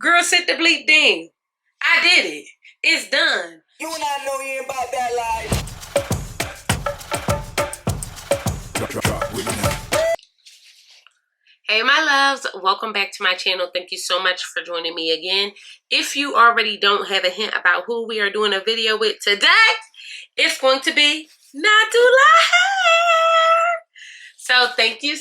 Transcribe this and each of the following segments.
Girl, sit the bleep down. I did it. It's done. You and I know you ain't about that life. Hey my loves, welcome back to my channel. Thank you so much for joining me again. If you already don't have a hint about who we are doing a video with today, it's going to be Nadula hair. So thank you.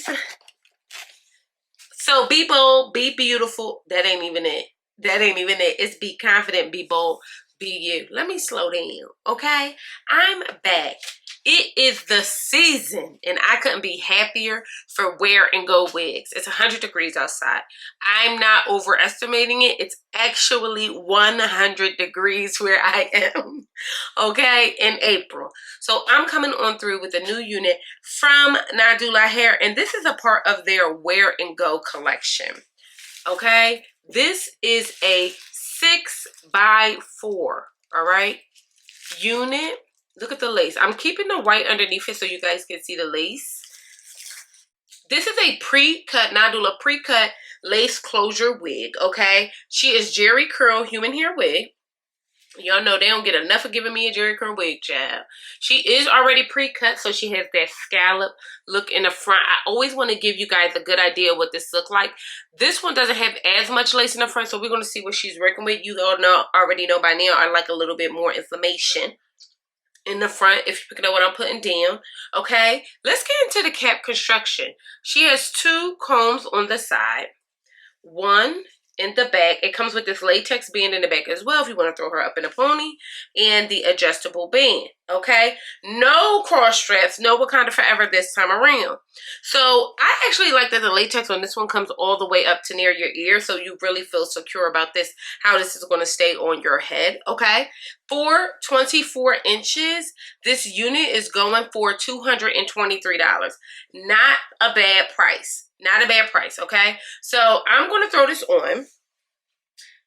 So be bold, be beautiful. That ain't even it. That ain't even it. It's be confident, be bold, be you. Let me slow down, okay? I'm back. It is the season, and I couldn't be happier for Wear&Go wigs. It's 100 degrees outside. I'm not overestimating it. It's actually 100 degrees where I am, okay, in April. So I'm coming on through with a new unit from Nadula Hair, and this is a part of their Wear&Go collection, okay? This is a 6x4, all right, unit. Look at the lace. I'm keeping the white underneath it so you guys can see the lace. This is a pre-cut, Nadula pre-cut lace closure wig, okay? She is Jerry Curl human hair wig. Y'all know they don't get enough of giving me a Jerry Curl wig, child. She is already pre-cut, so she has that scallop look in the front. I always want to give you guys a good idea of what this looks like. This one doesn't have as much lace in the front, so we're going to see what she's working with. You all know, already know by now, I like a little bit more information in the front, if you pick up what I'm putting down, okay? Let's get into the cap construction. She has 2 combs on the side, 1 in the back. It comes with this latex band in the back as well if you want to throw her up in a pony, and the adjustable band, okay? No cross straps, no Wakanda Forever this time around. So I actually like that the latex on this one comes all the way up to near your ear, so you really feel secure about this, how this is going to stay on your head, okay? For 24 inches, this unit is going for $223. Not a bad price. Not a bad price, okay? So I'm going to throw this on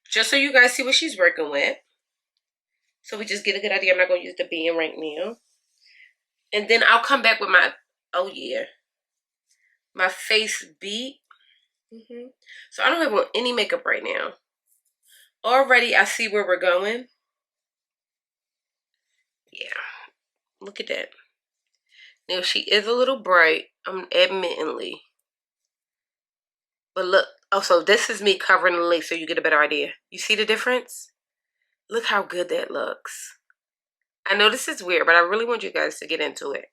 just so you guys see what she's working with. So we just get a good idea. I'm not going to use the band right now. And then I'll come back with my, oh yeah, my face beat. So I don't have on any makeup right now. Already I see where we're going. Yeah, look at that. Now she is a little bright, admittedly. But look, oh, so this is me covering the lace so you get a better idea. You see the difference? Look how good that looks. I know this is weird, but I really want you guys to get into it.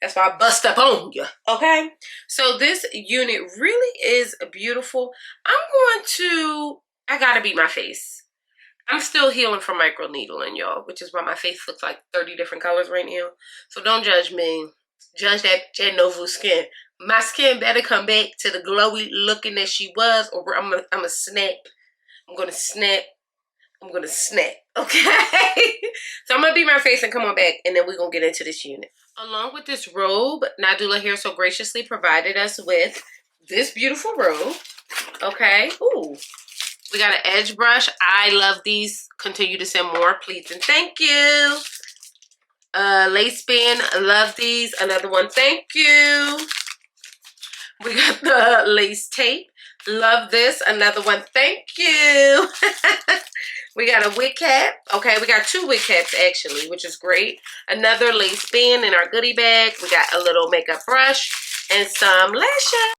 That's why I bust up on you, okay? So this unit really is beautiful. I gotta beat my face. I'm still healing from microneedling, y'all, which is why my face looks like 30 different colors right now. So don't judge me. Judge that Novu skin. My skin better come back to the glowy looking that she was, or I'm gonna snap. I'm gonna snap. I'm gonna snap. Okay? So I'm gonna beat my face and come on back, and then we're gonna get into this unit. Along with this robe, Nadula Hair so graciously provided us with this beautiful robe. Okay. Ooh. We got an edge brush. I love these. Continue to send more, please and thank you. Lace band. Love these. Another one. Thank you. We got the lace tape. Love this. Another one. Thank you. We got a wig cap. Okay, we got 2 wig caps actually, which is great. Another lace band in our goodie bag. We got a little makeup brush and some lashes.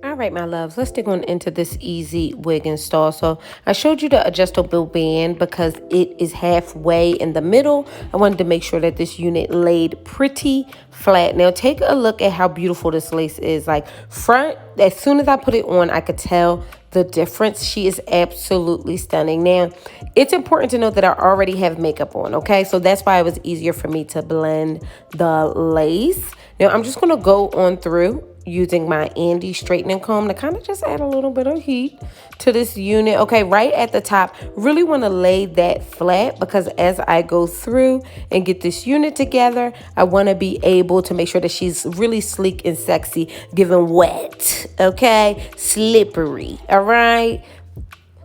All right, my loves, let's dig on into this easy wig install. So I showed you the adjustable band because it is halfway in the middle. I wanted to make sure that this unit laid pretty flat. Now take a look at how beautiful this lace is. Like front, as soon as I put it on, I could tell the difference. She is absolutely stunning. Now, it's important to note that I already have makeup on, okay? So that's why it was easier for me to blend the lace. Now, I'm just going to go on through using my Andy straightening comb to kind of just add a little bit of heat to this unit. Okay, right at the top, really want to lay that flat because as I go through and get this unit together, I want to be able to make sure that she's really sleek and sexy, given wet, okay, slippery, all right?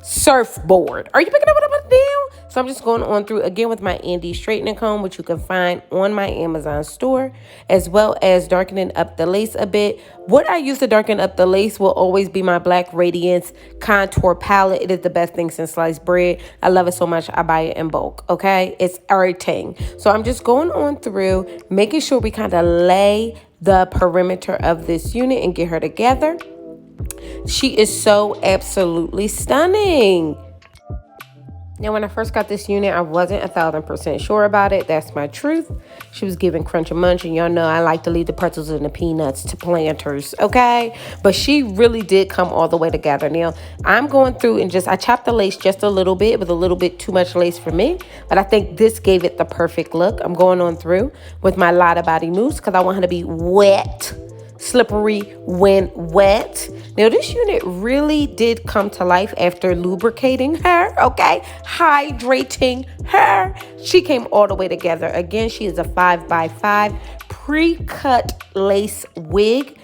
surfboard. Are you picking up what I'm putting down? So I'm just going on through again with my Andy straightening comb, which you can find on my Amazon store, as well as darkening up the lace a bit. What I use to darken up the lace will always be my Black Radiance contour palette. It is the best thing since sliced bread. I love it so much, I buy it in bulk, okay? It's everything. So I'm just going on through, making sure we kind of lay the perimeter of this unit and get her together. She is so absolutely stunning. Now, when I first got this unit, I wasn't 1,000% sure about it. That's my truth. She was giving crunch and munch, and y'all know I like to leave the pretzels and the peanuts to planters, okay? But she really did come all the way together. Now, I'm going through and I chopped the lace just a little bit, with a little bit too much lace for me. But I think this gave it the perfect look. I'm going on through with my Lotta Body mousse because I want her to be wet, slippery when wet. Now, this unit really did come to life after lubricating her, okay? Hydrating her. She came all the way together. Again, she is a 5x5 pre-cut lace wig.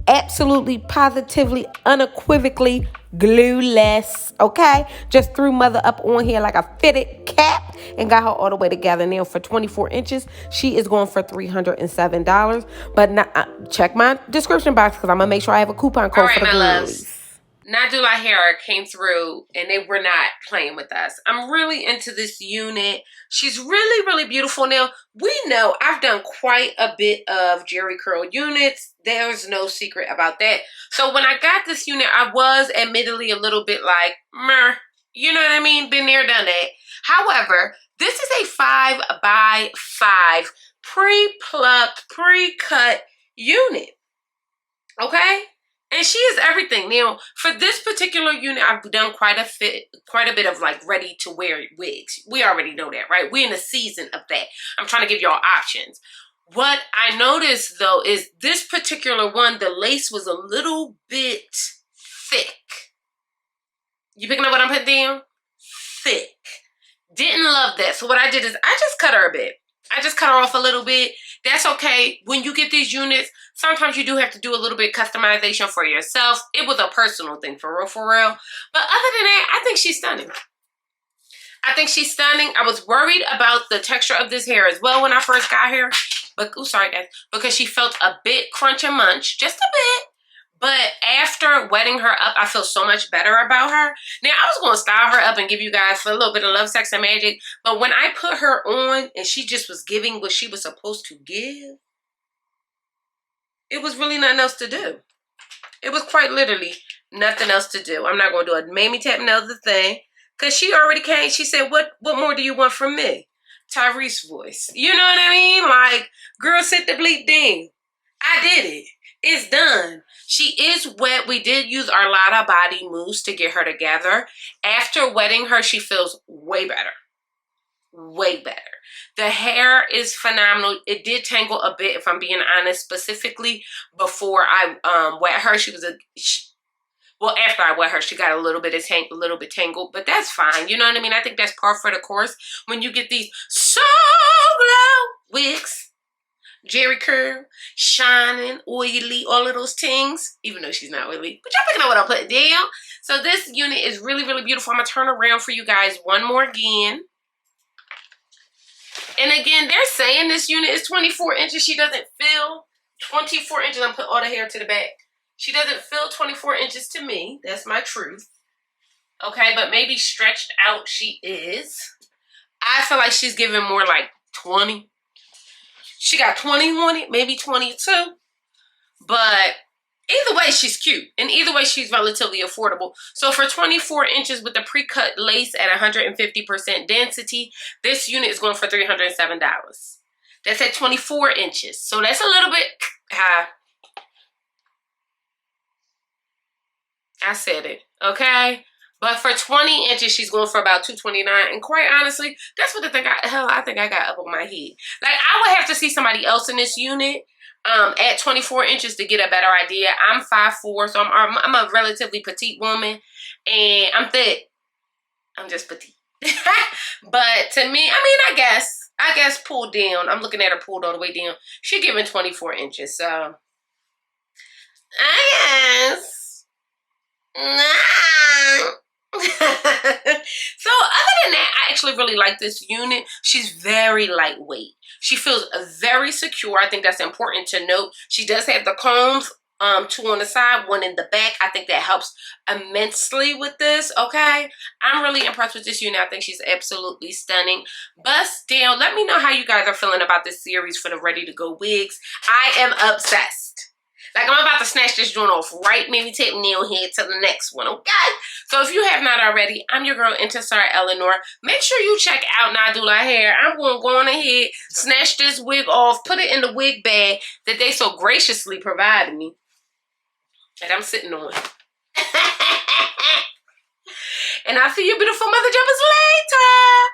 Absolutely, positively, unequivocally glueless, okay? Just threw mother up on here like a fitted cap and got her all the way together. Now, for 24 inches, she is going for $307. But not, check my description box because I'm going to make sure I have a coupon code for the girls. Nadula hair came through and they were not playing with us. I'm really into this unit. She's really, really beautiful. Now, we know I've done quite a bit of Jerry curl units. There's no secret about that. So when I got this unit, I was admittedly a little bit like, meh, you know what I mean? Been there, done that. However, this is a 5x5 pre-plucked, pre-cut unit. Okay? And she is everything. Now, for this particular unit, I've done quite a bit of like ready to wear wigs. We already know that, right? We're in the season of that. I'm trying to give y'all options. What I noticed though is this particular one, the lace was a little bit thick. You picking up what I'm putting down? Thick. Didn't love that. So what I did is I just cut her a bit. I just cut her off a little bit. That's okay. When you get these units, sometimes you do have to do a little bit of customization for yourself. It was a personal thing, for real, for real. But other than that, I think she's stunning. I think she's stunning. I was worried about the texture of this hair as well when I first got here. But, oh, sorry, guys. Because she felt a bit crunch and munch. Just a bit. But after wetting her up, I feel so much better about her. Now, I was going to style her up and give you guys a little bit of love, sex, and magic. But when I put her on and she just was giving what she was supposed to give, it was really nothing else to do. It was quite literally nothing else to do. I'm not going to do a mammy tap another thing. Because she already came. She said, what more do you want from me? Tyrese voice. You know what I mean? Like, girl, sit the bleep down. I did it. It's done. She is wet. We did use our Lotta Body mousse to get her together. After wetting her, she feels way better. Way better. The hair is phenomenal. It did tangle a bit, if I'm being honest. Specifically, before I wet her, she was well, after I wet her, she got a little bit tangled, but that's fine. You know what I mean? I think that's par for the course when you get these so glow wigs. Jerry curl, shining, oily, all of those things. Even though she's not oily. But y'all picking up what I'm putting down. So this unit is really, really beautiful. I'm going to turn around for you guys one more again. And again, they're saying this unit is 24 inches. She doesn't feel 24 inches. I'm going to put all the hair to the back. She doesn't feel 24 inches to me. That's my truth. Okay, but maybe stretched out she is. I feel like she's giving more like 20. She got 20 on it, maybe 22. But either way, she's cute. And either way, she's relatively affordable. So for 24 inches with the pre-cut lace at 150% density, this unit is going for $307. That's at 24 inches. So that's a little bit high. I said it, okay? But for 20 inches, she's going for about $229. And quite honestly, that's what I think I got up on my head. Like, I would have to see somebody else in this unit at 24 inches to get a better idea. I'm 5'4", so I'm a relatively petite woman. And I'm thick. I'm just petite. But to me, I mean, I guess pulled down. I'm looking at her pulled all the way down. She's giving 24 inches, so I guess. actually really like this unit. She's very lightweight. She feels very secure. I think that's important to note. She does have the combs, 2 on the side, 1 in the back. I think that helps immensely with this, okay? I'm really impressed with this unit. I think she's absolutely stunning. Bust down. Let me know how you guys are feeling about this series for the Ready to Go wigs. I am obsessed. Like, I'm about to snatch this joint off right, maybe take nail head to the next one, okay? So if you have not already, I'm your girl, Intisar Eleanor. Make sure you check out Nadula Hair. I'm going to go on ahead, snatch this wig off, put it in the wig bag that they so graciously provided me, that I'm sitting on. And I'll see you beautiful mother jumpers later.